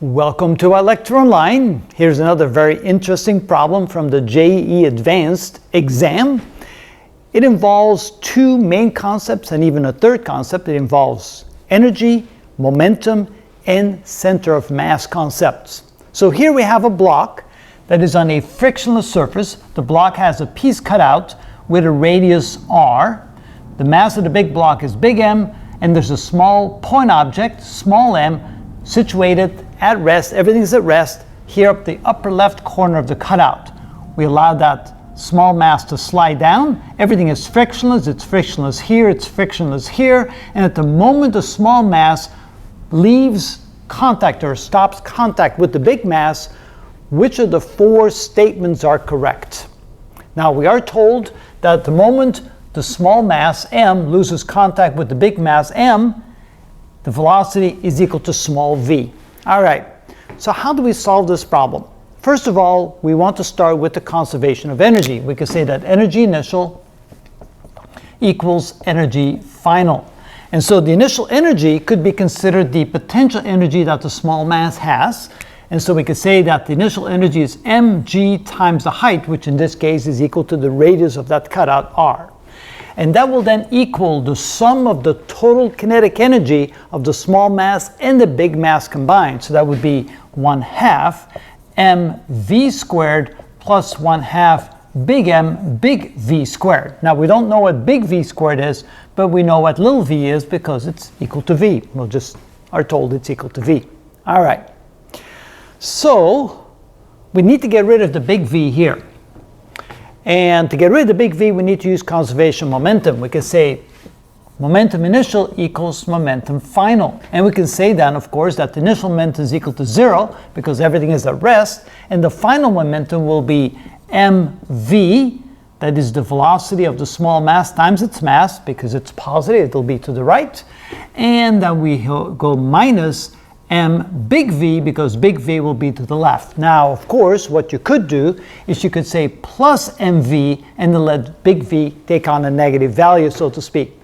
Welcome to our lecture online. Here's another very interesting problem from the JEE Advanced exam. It involves two main concepts and even a third concept. It involves energy, momentum, and center of mass concepts. So here we have a block that is on a frictionless surface. The block has a piece cut out with a radius r. The mass of the big block is big M, and there's a small point object, small m, situated at rest. Everything's at rest here up the upper left corner of the cutout. We allow that small mass to slide down. Everything is frictionless. It's frictionless here, it's frictionless here, and at the moment the small mass leaves contact or stops contact with the big mass, which of the four statements are correct? Now we are told that at the moment the small mass m loses contact with the big mass m, the velocity is equal to small v. All right, so how do we solve this problem? First of all, we want to start with the conservation of energy. We could say that energy initial equals energy final. And so the initial energy could be considered the potential energy that the small mass has. And so we could say that the initial energy is mg times the height, which in this case is equal to the radius of that cutout r. And that will then equal the sum of the total kinetic energy of the small mass and the big mass combined. So that would be 1/2 mv squared plus 1/2 big M big V squared. Now we don't know what big V squared is, but we know what little v is because it's equal to V. We'll just are told it's equal to V. All right. So we need to get rid of the big V here. And to get rid of the big V, we need to use conservation momentum. We can say momentum initial equals momentum final. And we can say then, of course, that the initial momentum is equal to 0 because everything is at rest. And the final momentum will be mv, that is the velocity of the small mass times its mass, because it's positive, it'll be to the right. And then we go minus m big V, because big V will be to the left. Now, of course, what you could do is you could say plus mv and then let big V take on a negative value, so to speak.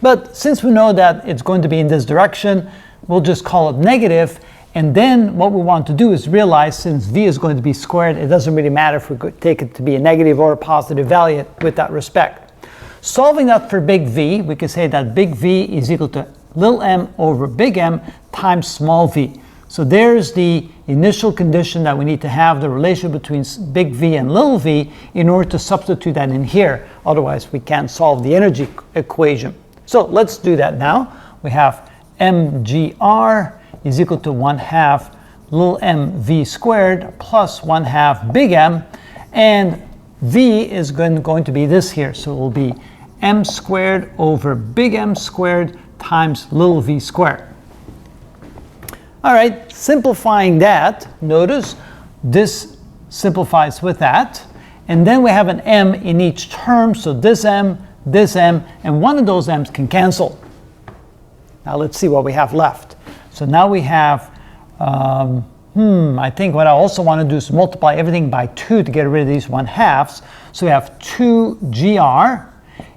But since we know that it's going to be in this direction, we'll just call it negative. And then what we want to do is realize, since V is going to be squared, it doesn't really matter if we could take it to be a negative or a positive value with that respect. Solving that for big V, we could say that big V is equal to little m over big M times small v. So there's the initial condition that we need to have, the relation between big V and little v, in order to substitute that in here. Otherwise, we can't solve the energy equation. So let's do that now. We have mgr is equal to 1/2 little mv squared plus 1/2 big M. And v is going to be this here. So it will be m squared over big M squared times little v squared. All right, simplifying that, notice this simplifies with that. And then we have an m in each term, so this m, and one of those m's can cancel. Now let's see what we have left. So now we have, I think what I also want to do is multiply everything by 2 to get rid of these 1/2. So we have 2gr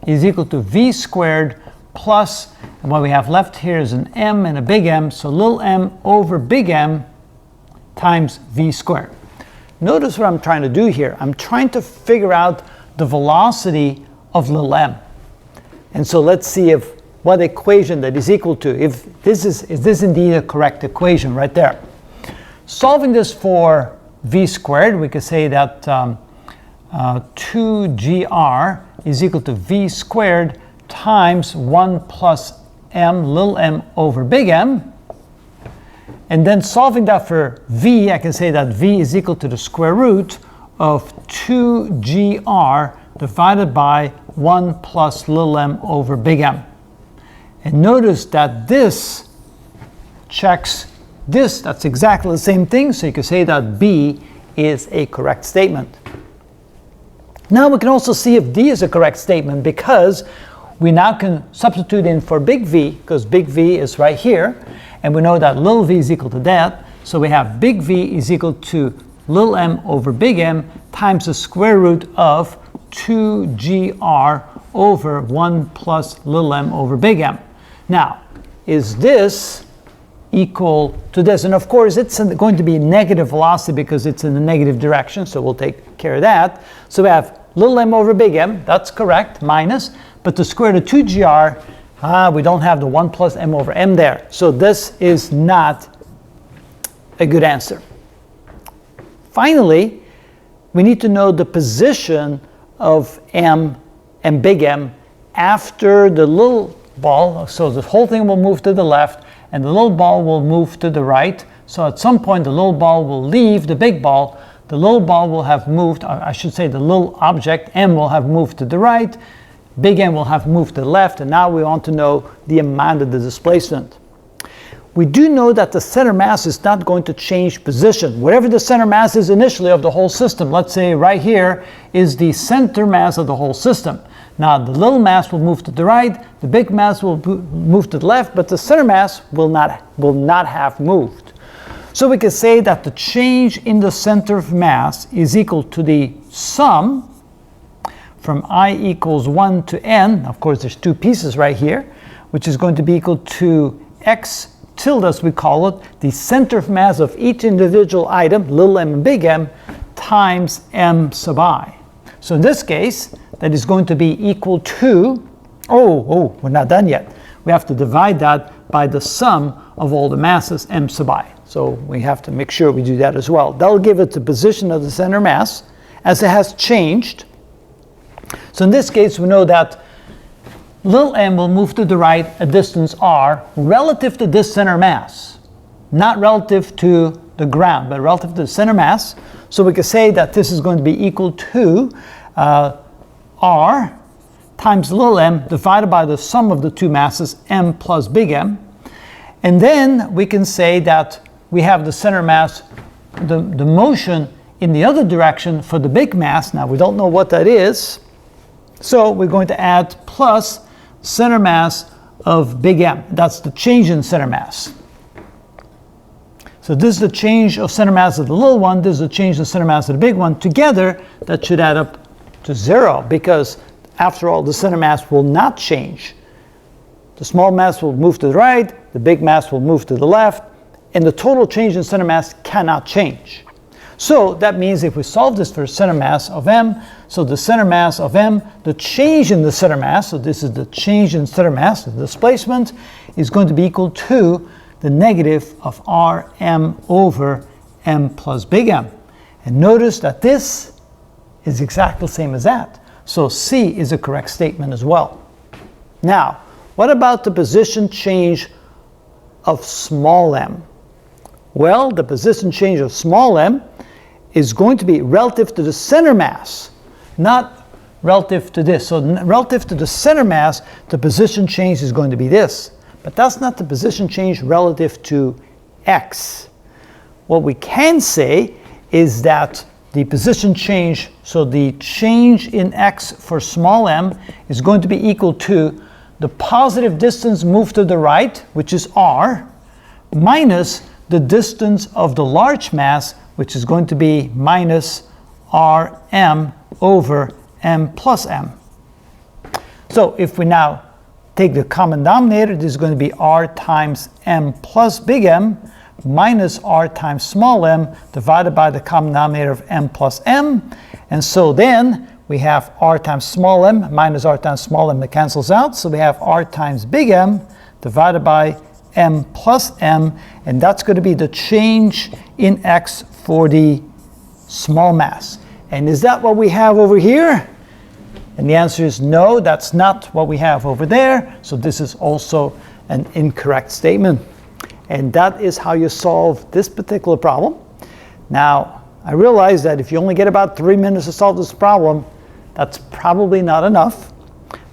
is equal to v squared plus, and what we have left here is an m and a big M, so little m over big M times v squared. Notice what I'm trying to do here. I'm trying to figure out the velocity of little m. And so let's see if what equation that is equal to, if this is this indeed a correct equation right there. Solving this for v squared, we could say that 2gr is equal to v squared times 1 plus m, little m over big M. And then solving that for v, I can say that v is equal to the square root of 2gr divided by 1 plus little m over big M. And notice that this checks this. That's exactly the same thing. So you can say that B is a correct statement. Now we can also see if D is a correct statement, because we now can substitute in for big V, because big V is right here, and we know that little v is equal to that. So we have big V is equal to little m over big M times the square root of 2gr over 1 plus little m over big M. Now, is this equal to this. And of course, it's going to be negative velocity because it's in the negative direction, so we'll take care of that. So we have little m over big M, that's correct, minus, but the square root of 2gr, we don't have the 1 plus m over m there. So this is not a good answer. Finally, we need to know the position of m and big M after the little ball. So the whole thing will move to the left and the little ball will move to the right. So at some point the little ball will leave the big ball. The little ball will have moved, I should say the little object M will have moved to the right, big M will have moved to the left, and now we want to know the amount of the displacement. We do know that the center mass is not going to change position. Whatever the center mass is initially of the whole system, let's say right here is the center mass of the whole system. Now the little mass will move to the right, the big mass will move to the left, but the center mass will not have moved. So we can say that the change in the center of mass is equal to the sum from I equals 1 to n, of course there's two pieces right here, which is going to be equal to x tilde, as we call it, the center of mass of each individual item, little m and big M, times m sub I. So in this case, that is going to be equal to, we're not done yet. We have to divide that by the sum of all the masses, m sub I. So we have to make sure we do that as well. That'll give it the position of the center mass as it has changed. So in this case, we know that little m will move to the right a distance r relative to this center mass. Not relative to the ground, but relative to the center mass. So we can say that this is going to be equal to r times little m divided by the sum of the two masses, m plus big M. And then we can say that we have the center mass, the motion in the other direction for the big mass. Now we don't know what that is. So we're going to add plus center mass of big M. That's the change in center mass. So this is the change of center mass of the little one, this is the change of center mass of the big one. Together, that should add up to 0, because after all, the center mass will not change. The small mass will move to the right, the big mass will move to the left, and the total change in center mass cannot change. So that means if we solve this for center mass of M, so the center mass of M, the change in the center mass, so this is the change in center mass, the displacement, is going to be equal to the negative of Rm over M plus big M. And notice that this is exactly the same as that. So C is a correct statement as well. Now, what about the position change of small m? Well, the position change of small m is going to be relative to the center mass, not relative to this. So relative to the center mass, the position change is going to be this. But that's not the position change relative to x. What we can say is that the position change, so the change in x for small m is going to be equal to the positive distance moved to the right, which is r, minus the distance of the large mass, which is going to be minus Rm over m plus m. So if we now take the common denominator, this is going to be r times m plus big M minus r times small m divided by the common denominator of m plus m. And so then we have r times small m minus r times small m that cancels out. So we have r times big M divided by m plus m, and that's going to be the change in x for the small mass. And is that what we have over here? And the answer is no, that's not what we have over there. So this is also an incorrect statement. And that is how you solve this particular problem. Now, I realize that if you only get about 3 minutes to solve this problem, that's probably not enough.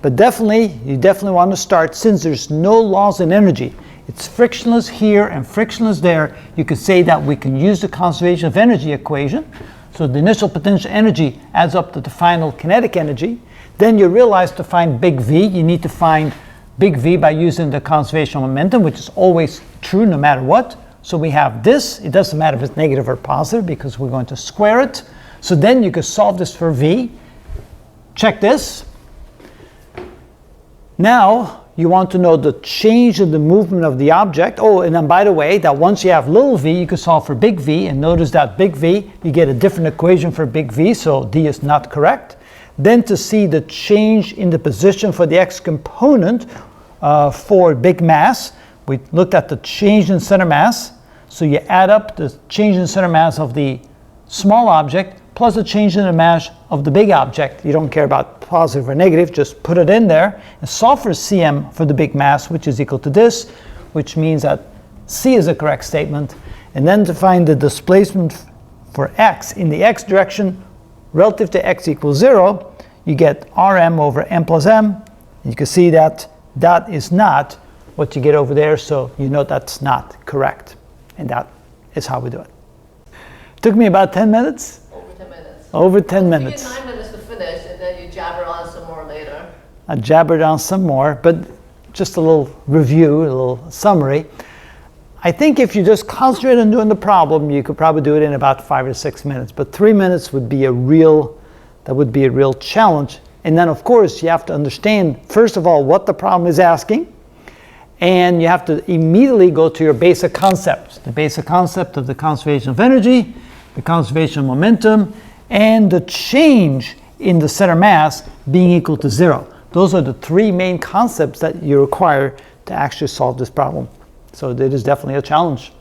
But you definitely want to start, since there's no laws in energy. It's frictionless here and frictionless there. You could say that we can use the conservation of energy equation. So the initial potential energy adds up to the final kinetic energy. Then you realize to find big V, you need to find big V by using the conservation of momentum, which is always true no matter what. So we have this. It doesn't matter if it's negative or positive because we're going to square it. So then you can solve this for V. Check this. Now you want to know the change in the movement of the object. Oh, and then by the way, that once you have little v, you can solve for big V, and notice that big V, you get a different equation for big V, so D is not correct. Then to see the change in the position for the x component for big mass, we looked at the change in center mass. So you add up the change in center mass of the small object plus the change in the mass of the big object. You don't care about positive or negative, just put it in there and solve for Cm for the big mass, which is equal to this, which means that C is a correct statement. And then to find the displacement for x in the x direction relative to x equals 0, you get Rm over m plus m. And you can see that that is not what you get over there, so you know that's not correct. And that is how we do it. Took me about 10 minutes. Over 10 minutes. Over 10 minutes. You get 9 minutes to finish, and then you jabber on some more later. I jabbered on some more, but just a little review, a little summary. I think if you just concentrate on doing the problem, you could probably do it in about 5 or 6 minutes. But 3 minutes would be a real challenge. And then of course you have to understand, first of all, what the problem is asking. And you have to immediately go to your basic concepts. The basic concept of the conservation of energy, the conservation of momentum, and the change in the center mass being equal to 0. Those are the 3 main concepts that you require to actually solve this problem. So it is definitely a challenge.